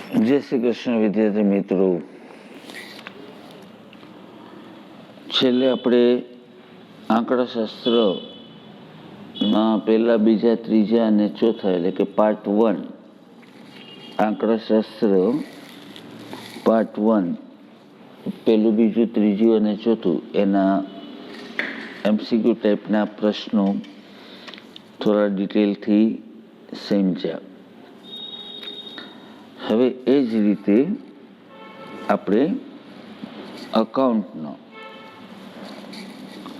જય શ્રી કૃષ્ણ વિદ્યાર્થી મિત્રો. છેલ્લે આપણે આંકડાશાસ્ત્રના પહેલા, બીજા, ત્રીજા અને ચોથા એટલે કે પાર્ટ 1, આંકડાશાસ્ત્ર પાર્ટ 1, પહેલું, બીજું, ત્રીજું અને ચોથું એના MCQ ટાઈપના પ્રશ્નો થોડા ડિટેલથી સમજ્યા. હવે એ જ રીતે આપણે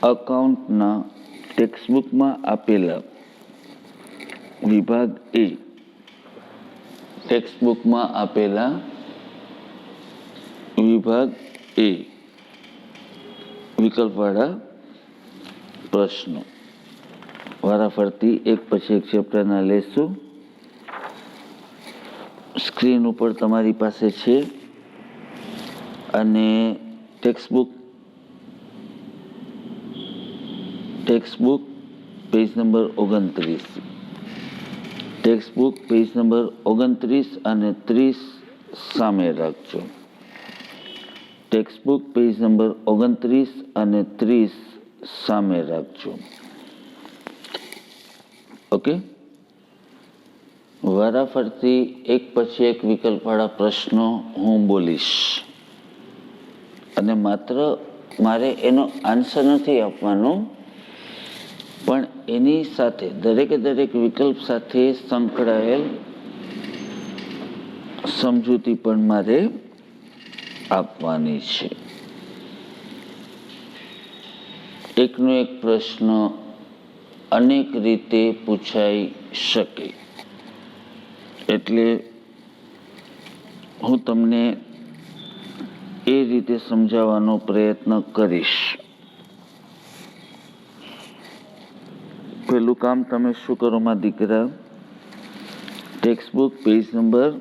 અકાઉન્ટના ટેક્સ્ટબુકમાં આપેલા વિભાગ એ, વિકલ્પવાળા પ્રશ્નો વારાફરતી એક પછી એક ચેપ્ટરના લેશું. સ્ક્રીન ઉપર તમારી પાસે છે અને textbook page number 29, textbook page number 29 અને 30 સામે રાખજો. ટેક્સ્ટબુક પેજ નંબર 29 અને 30 સામે રાખજો. ઓકે. વારાફરતી એક પછી એક વિકલ્પવાળા પ્રશ્નો હું બોલીશ અને માત્ર મારે એનો આન્સર નથી આપવાનો, પણ એની સાથે દરેકે દરેક વિકલ્પ સાથે સંકળાયેલ સમજૂતી પણ મારે આપવાની છે. એકનો એક પ્રશ્ન અનેક રીતે પૂછાઈ શકે, એટલે હું તમને એ રીતે સમજાવવાનો પ્રયત્ન કરીશ. પહેલું કામ તમે શું કરો મારા દીકરા, ટેક્સ્ટબુક પેજ નંબર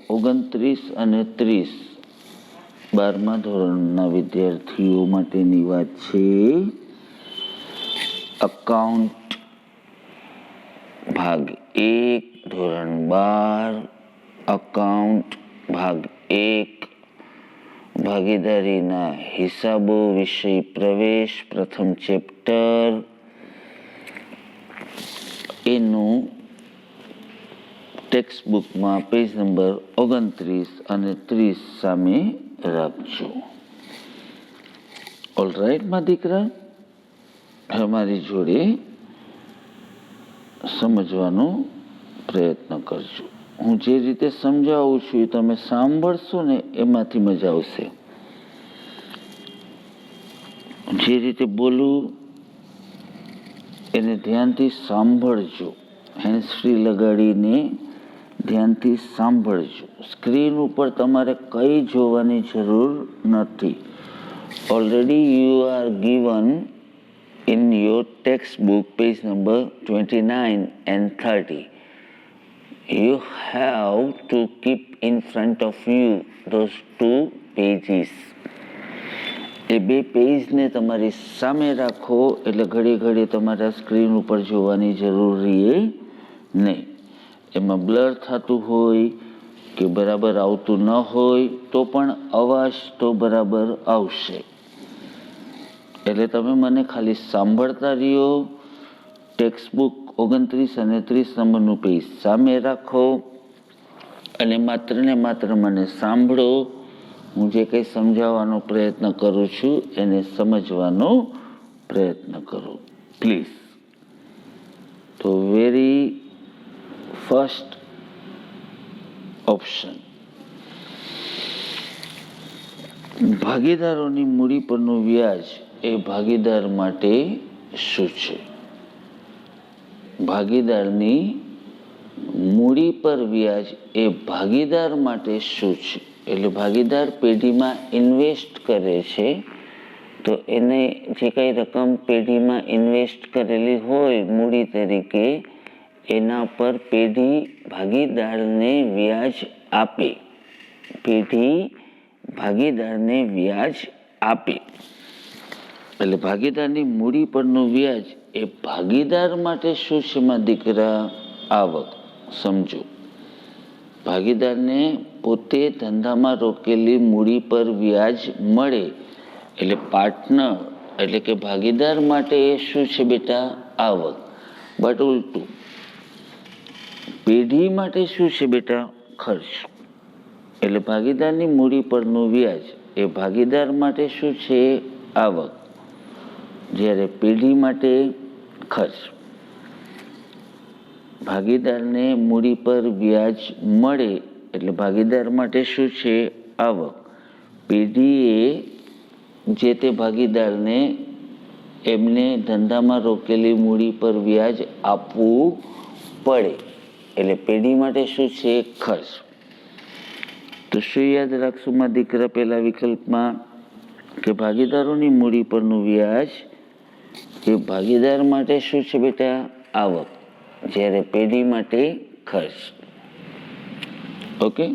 29 અને 30, 12મા ધોરણના વિદ્યાર્થીઓ માટેની વાત છે. અકાઉન્ટ ભાગ 1, ધોરણ 12, અકાઉન્ટ ભાગ 1, ભાગીદારીના હિસાબો વિષય પ્રવેશ, પ્રથમ ચેપ્ટર, એનું ટેક્સ્ટબુકમાં પેજ નંબર 29 અને 30 સામે રાખજો. ઓલરાઈટ મારા દીકરા, અમારી જોડે સમજવાનો પ્રયત્ન કરજો. હું જે રીતે સમજાવું છું એ તમે સાંભળશો ને એમાંથી મજા આવશે. જે રીતે બોલું એને ધ્યાનથી સાંભળજો, હેન્ડ્સ ફ્રી લગાડીને ધ્યાનથી સાંભળજો. સ્ક્રીન ઉપર તમારે કંઈ જોવાની જરૂર નથી. Already you are given in your textbook page number 29 and 30. You have to keep in front of you those two pages. એ બે પેજને તમારી સામે રાખો એટલે ઘડી ઘડી તમારા સ્ક્રીન ઉપર જોવાની જરૂર રહે નહીં. એમાં બ્લર થતું હોય કે બરાબર આવતું ન હોય તો પણ અવાજ તો બરાબર આવશે. એટલે તમે મને ખાલી સાંભળતા રહ્યો. ટેક્સ્ટબુક 29 અને 30 નંબરનું પેજ સામે રાખો અને માત્ર ને માત્ર મને સાંભળો. હું જે કંઈ સમજાવવાનો પ્રયત્ન કરું છું એને સમજવાનો પ્રયત્ન કરો પ્લીઝ. તો વેરી ફર્સ્ટ ઓપ્શન, ભાગીદારોની મૂડી પરનું વ્યાજ એ ભાગીદાર માટે શું છે? ભાગીદારની મૂડી પર વ્યાજ એ ભાગીદાર માટે શું છે? એટલે ભાગીદાર પેઢીમાં ઇન્વેસ્ટ કરે છે તો એને જે કંઈ રકમ પેઢીમાં ઇન્વેસ્ટ કરેલી હોય મૂડી તરીકે, એના પર પેઢી ભાગીદારને વ્યાજ આપે. એટલે ભાગીદારની મૂડી પરનું વ્યાજ એ ભાગીદાર માટે શું છે મારા દીકરા? આવક. સમજો. ભાગીદારને પોતે ધંધામાં રોકેલી મૂડી પર વ્યાજ મળે એટલે પાર્ટનર એટલે કે ભાગીદાર માટે એ શું છે બેટા? આવક. બટ ઉલટું, પેઢી માટે શું છે બેટા? ખર્ચ. એટલે ભાગીદારની મૂડી પરનું વ્યાજ એ ભાગીદાર માટે શું છે? આવક. જ્યારે પેઢી માટે ખર્ચ. ભાગીદારને મૂડી પર વ્યાજ મળે એટલે ભાગીદાર માટે શું છે? આવક. પેઢીએ જે તે ભાગીદારને એમને ધંધામાં રોકેલી મૂડી પર વ્યાજ આપવું પડે એટલે પેઢી માટે શું છે? ખર્ચ. તો શું યાદ રાખશું માં દીકરા પહેલા વિકલ્પમાં કે ભાગીદારોની મૂડી પરનું વ્યાજ એ ભાગીદાર માટે શું છે બેટા? આવક. જ્યારે પેઢી માટે ખર્ચ. ઓકે.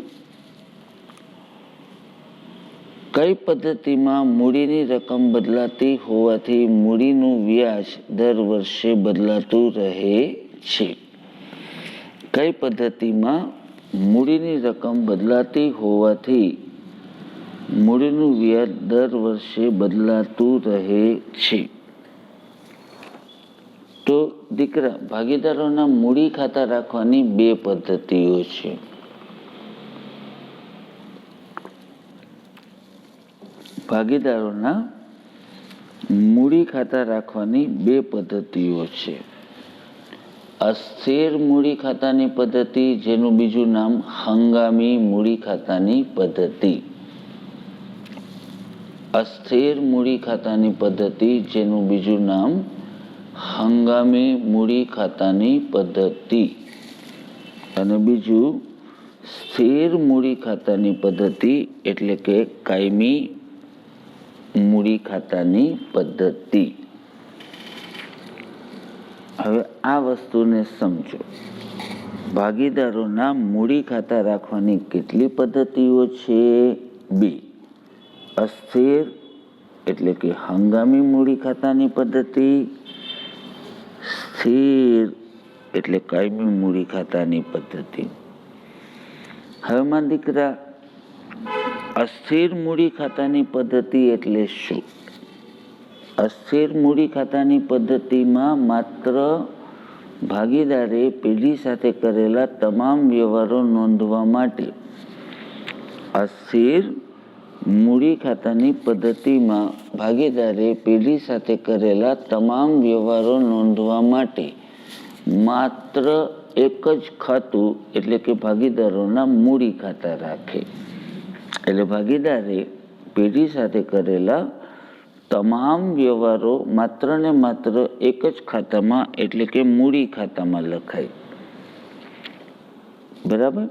કઈ પદ્ધતિમાં મૂડીની રકમ બદલાતી હોવાથી મૂડીનું વ્યાજ દર વર્ષે બદલાતું રહે છે? કઈ પદ્ધતિમાં મૂડીની રકમ બદલાતી હોવાથી મૂડીનું વ્યાજ દર વર્ષે બદલાતું રહે છે? તો દીકરા, ભાગીદારોના મૂડી ખાતા રાખવાની બે પદ્ધતિઓ છે. ભાગીદારોના મૂડી ખાતા રાખવાની બે પદ્ધતિઓ છે. અસ્થિર મૂડી ખાતાની પદ્ધતિ, જેનું બીજું નામ હંગામી મૂડી ખાતાની પદ્ધતિ. અસ્થિર મૂડી ખાતાની પદ્ધતિ, જેનું બીજું નામ હંગામી મૂડી ખાતાની પદ્ધતિ. અને બીજું સ્થિર મૂડી ખાતાની પદ્ધતિ એટલે કે કાયમી મૂડી ખાતાની પદ્ધતિ. હવે આ વસ્તુને સમજો. ભાગીદારોના મૂડી ખાતા રાખવાની કેટલી પદ્ધતિઓ છે? બે. અસ્થિર એટલે કે હંગામી મૂડી ખાતાની પદ્ધતિ, સ્થિર એટલે કાયમી મૂડી ખાતાની પદ્ધતિ. હવે માં દીકરા, અસ્થિર મૂડી ખાતાની પદ્ધતિ એટલે શું? અસ્થિર મૂડી ખાતાની પદ્ધતિમાં માત્ર ભાગીદારે પેઢી સાથે કરેલા તમામ વ્યવહારો નોંધવા માટે અસ્થિર મૂડી ખાતાની પદ્ધતિમાં ભાગીદારે પેઢી સાથે કરેલા તમામ વ્યવહારો નોંધવા માટે માત્ર એક જ ખાતું એટલે કે ભાગીદારોના મૂડી ખાતા રાખે. એટલે ભાગીદારે પેઢી સાથે કરેલા તમામ વ્યવહારો માત્ર ને માત્ર એક જ ખાતામાં એટલે કે મૂડી ખાતામાં લખાય. બરાબર.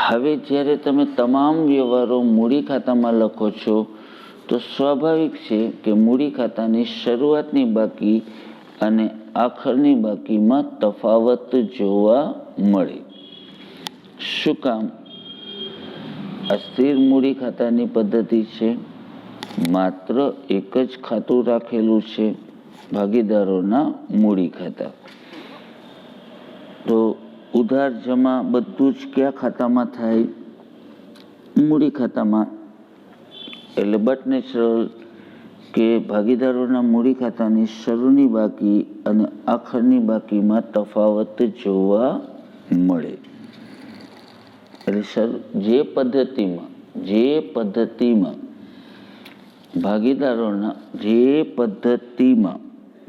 હવે જ્યારે તમે તમામ વ્યવહારો મૂડી ખાતામાં લખો છો તો સ્વાભાવિક છે કે મૂડી ખાતાની શરૂઆતની બાકી અને આખરની બાકીમાં તફાવત જોવા મળે. શું કામ? અસ્થિર મૂડી ખાતાની પદ્ધતિ છે, માત્ર એક જ ખાતું રાખેલું છે, ભાગીદારોના મૂડી ખાતા. તો ઉધાર જમા બધું જ કયા ખાતામાં થાય? મૂડી ખાતામાં. એટલે બટ નેચરલ કે ભાગીદારોના મૂડી ખાતાની શરૂની બાકી અને આખરની બાકીમાં તફાવત જોવા મળે. એટલે જે પદ્ધતિમાં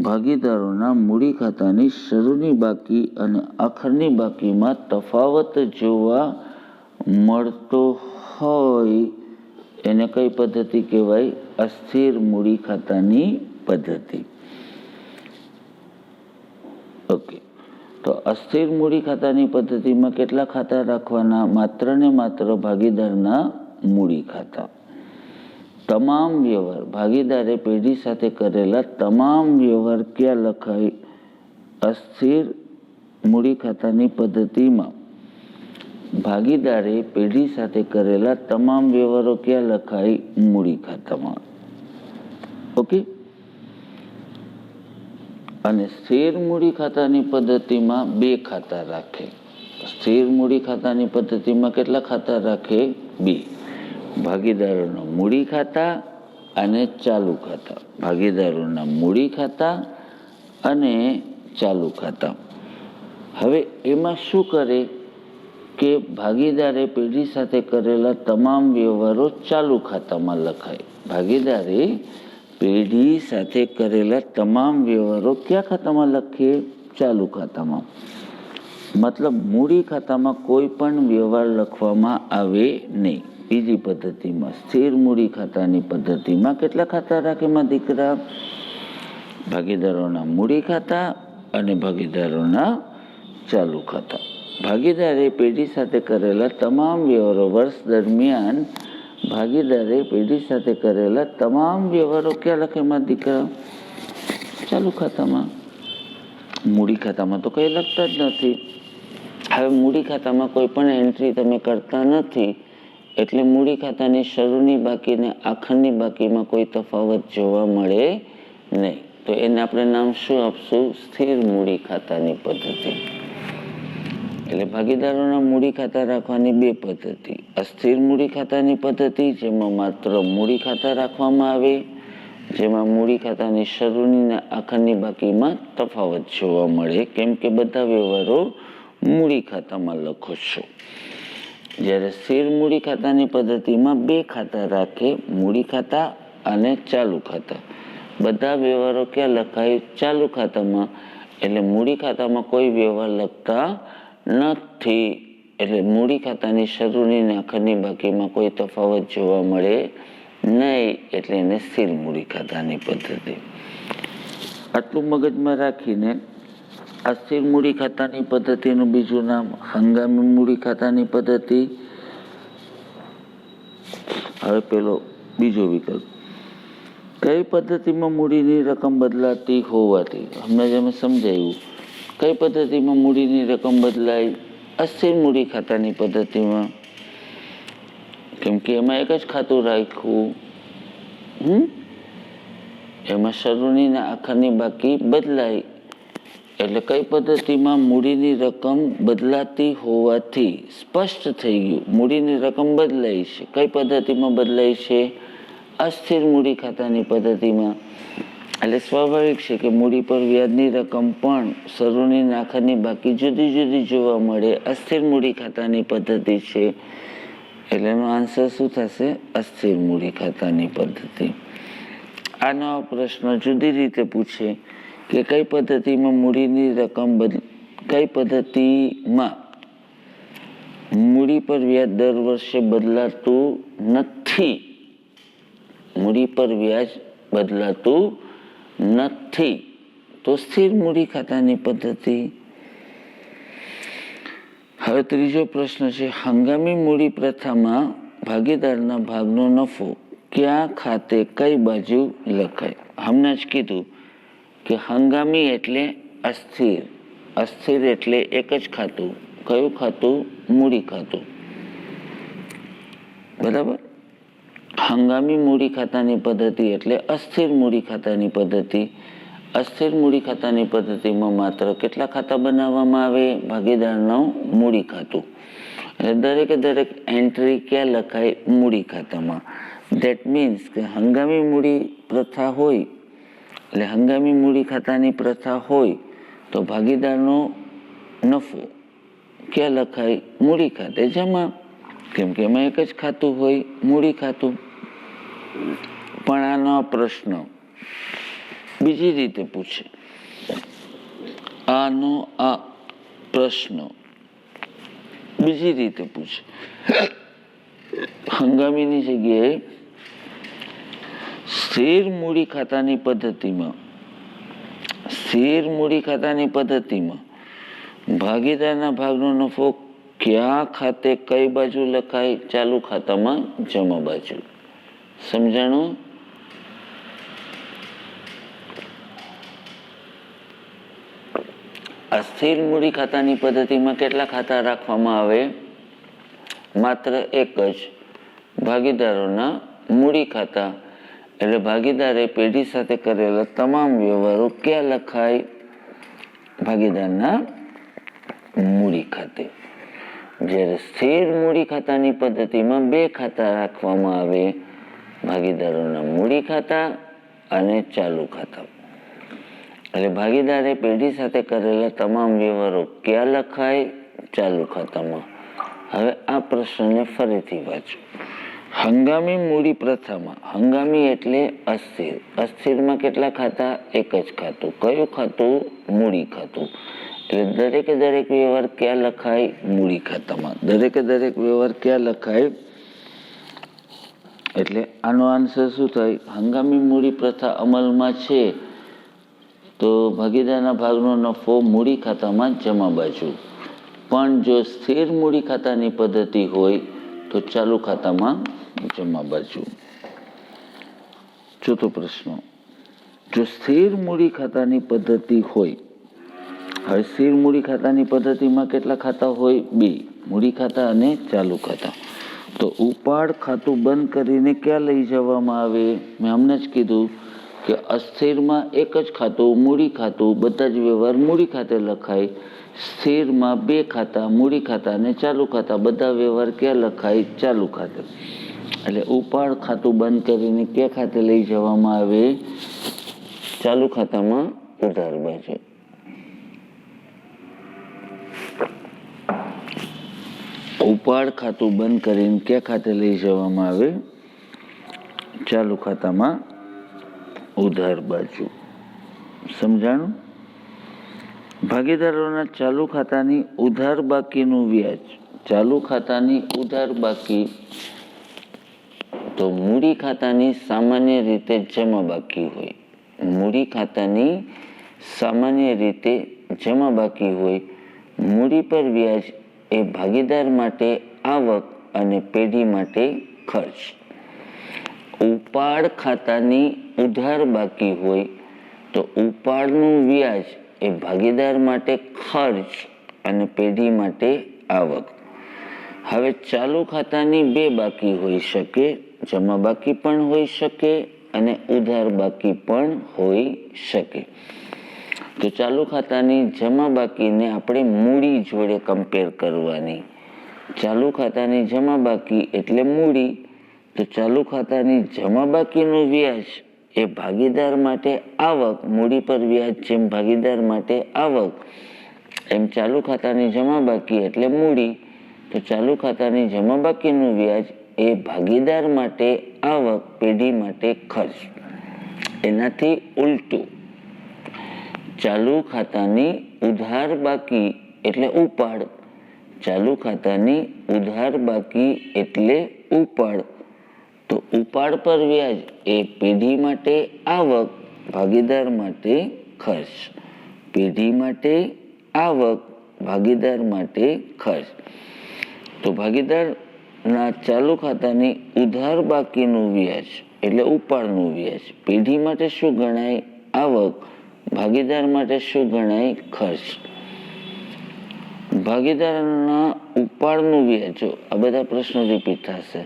ભાગીદારોના મૂડી ખાતાની શરૂની બાકી અને આખરની બાકીમાં તફાવત જોવા મળતો હોય એને કઈ પદ્ધતિ કહેવાય? અસ્થિર મૂડી ખાતાની પદ્ધતિ. ઓકે. તો અસ્થિર મૂડી ખાતાની પદ્ધતિમાં કેટલા ખાતા રાખવાના? માત્ર ને માત્ર ભાગીદારના મૂડી ખાતા. તમામ વ્યવહાર, ભાગીદારે પેઢી સાથે કરેલા તમામ વ્યવહાર ક્યાં લખાય? અસ્થિર મૂડી ખાતાની પદ્ધતિમાં ભાગીદારે પેઢી સાથે કરેલા તમામ વ્યવહારો ક્યાં લખાય? મૂડી ખાતામાં. ઓકે. અને સ્થિર મૂડી ખાતાની પદ્ધતિમાં બે ખાતા રાખે. સ્થિર મૂડી ખાતાની પદ્ધતિમાં કેટલા ખાતા રાખે? 2. ભાગીદારોના મૂડી ખાતા અને ચાલુ ખાતા. ભાગીદારોના મૂડી ખાતા અને ચાલુ ખાતા. હવે એમાં શું કરે કે ભાગીદારે પેઢી સાથે કરેલા તમામ વ્યવહારો ચાલુ ખાતામાં લખાય. ભાગીદારે પેઢી સાથે કરેલા તમામ વ્યવહારો કયા ખાતામાં લખીએ? ચાલુ ખાતામાં. મતલબ મૂડી ખાતામાં કોઈ પણ વ્યવહાર લખવામાં આવે નહીં. બીજી પદ્ધતિમાં સ્થિર મૂડી ખાતાની પદ્ધતિમાં કેટલા ખાતા રાખે માં દીકરા? ભાગીદારોના મૂડી ખાતા અને ભાગીદારોના ચાલુ ખાતા. ભાગીદારે પેઢી સાથે કરેલા તમામ વ્યવહારો વર્ષ દરમિયાન ભાગીદારે પેઢી સાથે કરેલા તમામ વ્યવહારો ક્યાં લખે માં દીકરા? ચાલુ ખાતામાં. મૂડી ખાતામાં તો કંઈ લખતા જ નથી. હવે મૂડી ખાતામાં કોઈ પણ એન્ટ્રી તમે કરતા નથી એટલે મૂડી ખાતાની શરૂની બાકી ને આખરની બાકીમાં કોઈ તફાવત જોવા મળે નહીં. તો એને આપણે નામ શું આપશું? સ્થિર મૂડી ખાતાની પદ્ધતિ. એટલે ભાગીદારોના મૂડી ખાતા રાખવાની 2 પદ્ધતિ. અસ્થિર મૂડી ખાતાની પદ્ધતિ જેમાં માત્ર મૂડી ખાતા રાખવામાં આવે, જેમાં મૂડી ખાતાની શરૂની ને આખરની બાકીમાં તફાવત જોવા મળે કેમ કે બધા વ્યવહારો મૂડી ખાતામાં લખો છો. જ્યારે સ્થિર મૂડી ખાતાની પદ્ધતિમાં 2 ખાતા રાખે, મૂડી ખાતા અને ચાલુ ખાતા. બધા વ્યવહારો ક્યાં લખાય? ચાલુ ખાતામાં. એટલે મૂડી ખાતામાં કોઈ વ્યવહાર લખતા નથી. એટલે મૂડી ખાતાની શરૂની ને આખરની બાકીમાં કોઈ તફાવત જોવા મળે નહીં. એટલે એને સ્થિર મૂડી ખાતાની પદ્ધતિ. આટલું મગજમાં રાખીને અસ્થિર મૂડી ખાતાની પદ્ધતિનું બીજું નામ હંગામી મૂડી ખાતાની પદ્ધતિ. હવે પેલો બીજો વિકલ્પ, કઈ પદ્ધતિમાં મૂડીની રકમ બદલાતી હોવાથી? હમણાં જ અમે સમજાયું. કઈ પદ્ધતિમાં મૂડીની રકમ બદલાય? અસ્થિર મૂડી ખાતાની પદ્ધતિમાં. કેમ કે એમાં એક જ ખાતું રાખ્યું. એમાં શરૂની ને આખરની બાકી બદલાય. એટલે કઈ પદ્ધતિમાં મૂડીની રકમ બદલાતી હોવાથી સ્પષ્ટ થઈ ગયું મૂડીની રકમ બદલાય છે. કઈ પદ્ધતિમાં બદલાય છે? અસ્થિર મૂડી ખાતાની પદ્ધતિમાં. એટલે સ્વાભાવિક છે કે મૂડી પર વ્યાજની રકમ પણ શરૂની ને આખરની બાકી જુદી જુદી જોવા મળે. અસ્થિર મૂડી ખાતાની પદ્ધતિ છે. એટલે એનો આન્સર શું થશે? અસ્થિર મૂડી ખાતાની પદ્ધતિ. આનો પ્રશ્ન જુદી રીતે પૂછે કે કઈ પદ્ધતિમાં મૂડીની રકમ કઈ પદ્ધતિમાં મૂડી પર વ્યાજ દર વર્ષે બદલાતું નથી? મૂડી પર વ્યાજ બદલાતું નથી તો સ્થિર મૂડી ખાતાની પદ્ધતિ. હવે ત્રીજો પ્રશ્ન છે, હંગામી મૂડી પ્રથામાં ભાગીદારના ભાગનો નફો કયા ખાતે કઈ બાજુ લખાય? હમણાં જ કીધું કે હંગામી એટલે અસ્થિર, અસ્થિર એટલે એક જ ખાતું. કયું ખાતું? મૂડી ખાતું. બરાબર. હંગામી મૂડી ખાતાની પદ્ધતિ એટલે અસ્થિર મૂડી ખાતાની પદ્ધતિ. અસ્થિર મૂડી ખાતાની પદ્ધતિમાં માત્ર કેટલા ખાતા બનાવવામાં આવે? ભાગીદારનું મૂડી ખાતું. એટલે દરેકે દરેક એન્ટ્રી ક્યાં લખાય? મૂડી ખાતામાં. ધેટ મીન્સ કે હંગામી મૂડી પ્રથા હોય એટલે હંગામી મૂડી ખાતાની પ્રથા હોય તો ભાગીદારનો નફો ક્યાં લખાય? મૂડી ખાતે જમા. કેમ કે એમાં એક જ ખાતું હોય, મૂડી ખાતું. પણ આનો પ્રશ્ન બીજી રીતે પૂછે. આનો આ પ્રશ્ન બીજી રીતે પૂછે. હંગામીની જગ્યાએ સ્થિર મૂડી ખાતાની પદ્ધતિમાં ભાગીદારના ભાગનો નફો કયા ખાતે કઈ બાજુ લખાય? ચાલુ ખાતામાં જમા બાજુ. સમજાણું? અસ્થિર મૂડી ખાતાની પદ્ધતિમાં કેટલા ખાતા રાખવામાં આવે? માત્ર એક જ, ભાગીદારોના મૂડી ખાતા. એટલે ભાગીદારે પેઢી સાથે કરેલા તમામ વ્યવહારો ક્યાં લખાય? ભાગીદારના મૂડી ખાતે. જ્યારે સ્થિર મૂડી ખાતાની પદ્ધતિમાં બે ખાતા રાખવામાં આવે, ભાગીદારોના મૂડી ખાતા અને ચાલુ ખાતા. એટલે ભાગીદારે પેઢી સાથે કરેલા તમામ વ્યવહારો ક્યાં લખાય? ચાલુ ખાતામાં. હવે આ પ્રશ્નને ફરીથી વાંચો. હંગામી મૂડી પ્રથામાં, હંગામી એટલે અસ્થિર, અસ્થિરમાં કેટલા ખાતા? એક જ ખાતું. કયું ખાતું? મૂડી ખાતું. એટલે દરેકે દરેક વ્યવહાર ક્યાં લખાય? મૂડી ખાતામાં. દરેકે દરેક વ્યવહાર ક્યાં લખાય? એટલે આનો આન્સર શું થાય? હંગામી મૂડી પ્રથા અમલમાં છે તો ભાગીદારના ભાગનો નફો મૂડી ખાતામાં જમા બાજુ, પણ જો સ્થિર મૂડી ખાતાની પદ્ધતિ હોય તો ચાલુ ખાતામાં જમા બાજુ. ચોથો પ્રશ્ન, જો સ્થિર મૂડી ખાતાની પદ્ધતિ હોય, હવે સ્થિર મૂડી ખાતાની પદ્ધતિમાં કેટલા ખાતા હોય? બે, મૂડી ખાતા અને ચાલુ ખાતા. તો ઉપાડ ખાતું બંધ કરીને ક્યાં લઈ જવામાં આવે? મેં હમણાં જ કીધું કે અસ્થિરમાં એક જ ખાતું, મૂડી ખાતું, બધા જ વ્યવહાર મૂડી ખાતે લખાય. સ્થિરમાં બે ખાતા, મૂડી ખાતા અને ચાલુ ખાતા, બધા વ્યવહાર ક્યાં લખાય? ચાલુ ખાતે. એટલે ઉપાડ ખાતું બંધ કરીને ક્યાં ખાતે લઈ જવામાં આવે? ચાલુ ખાતામાં ઉધાર બાજુ. ઉપાડ ખાતું બંધ કરીને ક્યાં ખાતે લઈ જવામાં આવે? ચાલુ ખાતામાં ઉધાર બાજુ. સમજાણું? ભાગીદારોના ચાલુ ખાતાની ઉધાર બાકીનું વ્યાજ, ચાલુ ખાતાની ઉધાર બાકી તો મૂડી ખાતાની સામાન્ય રીતે જમા બાકી હોય. મૂડી ખાતાની સામાન્ય રીતે જમા બાકી હોય. મૂડી પર વ્યાજ એ ભાગીદાર માટે આવક અને પેઢી માટે ખર્ચ. ઉપાડ ખાતાની ઉધાર બાકી હોય તો ઉપાડનું વ્યાજ એ ભાગીદાર માટે ખર્ચ અને પેઢી માટે આવક. હવે ચાલુ ખાતાની બે બાકી હોઈ શકે, જમા બાકી પણ હોઈ શકે અને ઉધાર બાકી પણ હોઈ શકે. તો ચાલુ ખાતાની જમા બાકીને આપણે મૂડી જોડે કમ્પેર કરવાની. ચાલુ ખાતાની જમા બાકી એટલે મૂડી, તો ચાલુ ખાતાની જમા બાકીનું વ્યાજ એ ભાગીદાર માટે આવક, મૂડી પર વ્યાજ જેમ ભાગીદાર માટે આવક એમ ચાલુ ખાતાની જમા બાકી એટલે મૂડી, તો ચાલુ ખાતાની જમા બાકીનું વ્યાજ એ ભાગીદાર માટે આવક, પેઢી માટે ખર્ચ. એનાથી ઉલટું, ચાલુ ખાતાની ઉધાર બાકી એટલે ઉપાડ, ચાલુ ખાતાની ઉધાર બાકી એટલે ઉપાડ, તો ઉપાડ પર વ્યાજ એ પેઢી માટે આવક, ભાગીદાર માટે ખર્ચ. પેઢી માટે આવક, ભાગીદાર માટે ખર્ચ. તો ભાગીદારના ચાલુ ખાતાની ઉધાર બાકીનું વ્યાજ એટલે ઉપાડનું વ્યાજ પેઢી માટે શું ગણાય? આવક. ભાગીદાર માટે શું ગણાય? ખર્ચ. ભાગીદારના ઉપાડનું વ્યાજ, આ બધા પ્રશ્નો રિપીટ થશે.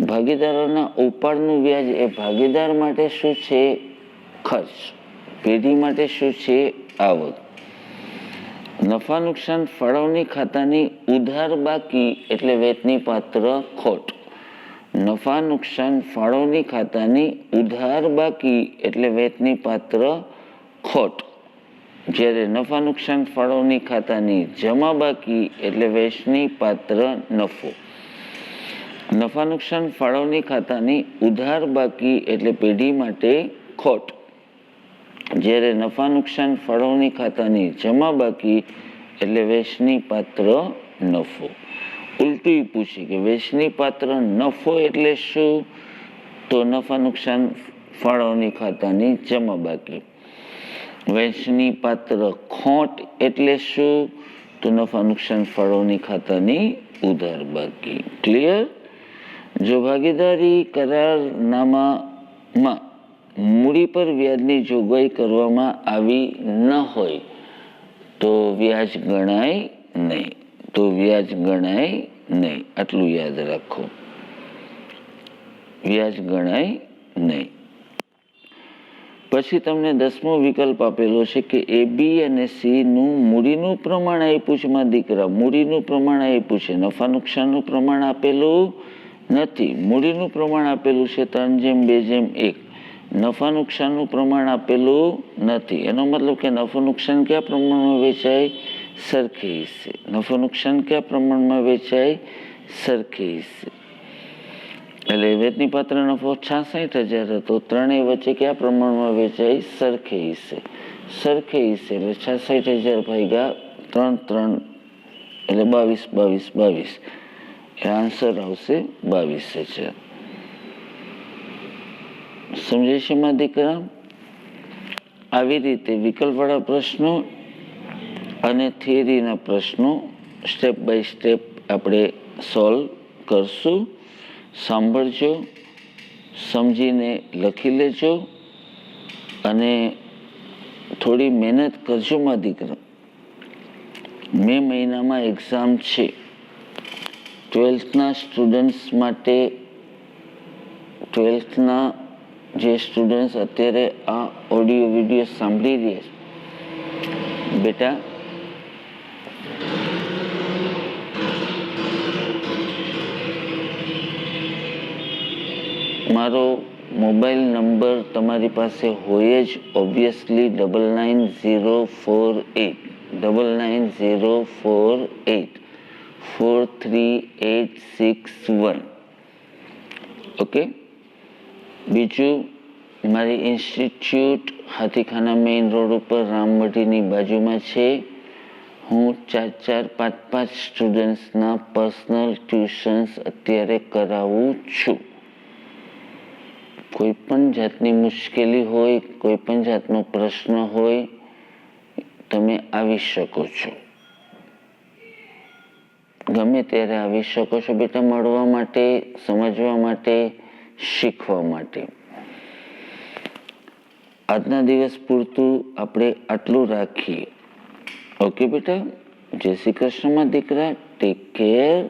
ભાગીદારોના ઉપાડનું વ્યાજ એ ભાગીદાર માટે શું છે? ખર્ચ. પેઢી માટે શું છે? આવક. નફા નુકસાન ફાળવણી ખાતાની ઉધાર બાકી એટલે વેચની પાત્ર ખોટ. નફા નુકસાન ફાળવણી ખાતાની ઉધાર બાકી એટલે વેચની પાત્ર ખોટ. જ્યારે નફા નુકસાન ફાળવણી ખાતાની જમા બાકી એટલે વેચની પાત્ર નફો. નફા નુકસાન ફાળવણી ખાતાની ઉધાર બાકી એટલે પેઢી માટે ખોટ. જ્યારે નફા નુકસાન ફાળવણી ખાતાની જમા બાકી એટલે વેચની પાત્ર નફો. ઉલટું પૂછે કે વેચની પાત્ર નફો એટલે શું? તો નફા નુકસાન ફાળવણી ખાતાની જમા બાકી. વેચની પાત્ર ખોટ એટલે શું? તો નફા નુકસાન ફાળવણી ખાતાની ઉધાર બાકી. ક્લિયર? જો ભાગીદારી કરારનામામાં મૂડી પર વ્યાજની જોગવાઈ કરવામાં આવી ન હોય તો વ્યાજ ગણાય નહીં. તો વ્યાજ ગણાય નહીં. આટલું યાદ રાખો, વ્યાજ ગણાય નહીં. પછી તમને 10મો વિકલ્પ આપેલો છે કે એ બી અને સી નું મૂડીનું પ્રમાણ આપ્યું છે મારા દીકરા, મૂડીનું પ્રમાણ આપ્યું છે, નફા નુકસાનનું પ્રમાણ આપેલું નથી. મૂડીનું પ્રમાણ આપેલું છે 3:2:1, નફા નુકસાનનું પ્રમાણ આપેલું નથી. એનો મતલબ કે નફો નુકસાન કયા પ્રમાણમાં વેચાય? સરખે હિસ્સે. નફો નુકસાન કયા પ્રમાણમાં વેચાય? સરખે હિસ્સે. એટલે વેચની પાત્ર નફો 66,000 હતો, ત્રણેય વચ્ચે કયા પ્રમાણમાં વેચાય? સરખે હિસ્સે. સરખે હિસ્સે એટલે 66,000 ભાગ્યા 3 એટલે 22. એ આન્સર આવશે 22,000. સમજે છે મારા દીકરા? આવી રીતે વિકલ્પવાળા પ્રશ્નો અને થિયરીના પ્રશ્નો સ્ટેપ બાય સ્ટેપ આપણે સોલ્વ કરશું. સાંભળજો, સમજીને લખી લેજો અને થોડી મહેનત કરજો મારા દીકરા. મે મહિનામાં એક્ઝામ છે. 12થના સ્ટુડન્ટ્સ માટે, 12થના જે સ્ટુડન્ટ્સ અત્યારે આ ઓડિયો વિડીયો સાંભળી રહ્યા છે, બેટા મારો મોબાઈલ નંબર તમારી પાસે હોય જ ઓબ્વિયસલી 9904843861. ઓકે. બીજું, મારી ઇન્સ્ટિટ્યૂટ હાથીખાના મેઇન રોડ ઉપર રામમઢીની બાજુમાં છે. હું 4-4, 5-5 સ્ટુડન્ટ્સના પર્સનલ ટ્યુશન્સ અત્યારે કરાવું છું. કોઈ પણ જાતની મુશ્કેલી હોય, કોઈ પણ જાતનો પ્રશ્ન હોય, તમે આવી શકો છો. ગમે ત્યારે આવી શકો છો બેટા, મળવા માટે, સમજવા માટે, શીખવા માટે. આજના દિવસ પૂરતું આપણે આટલું રાખીએ. ઓકે બેટા? જય શ્રી કૃષ્ણમાં દીકરા. Take care.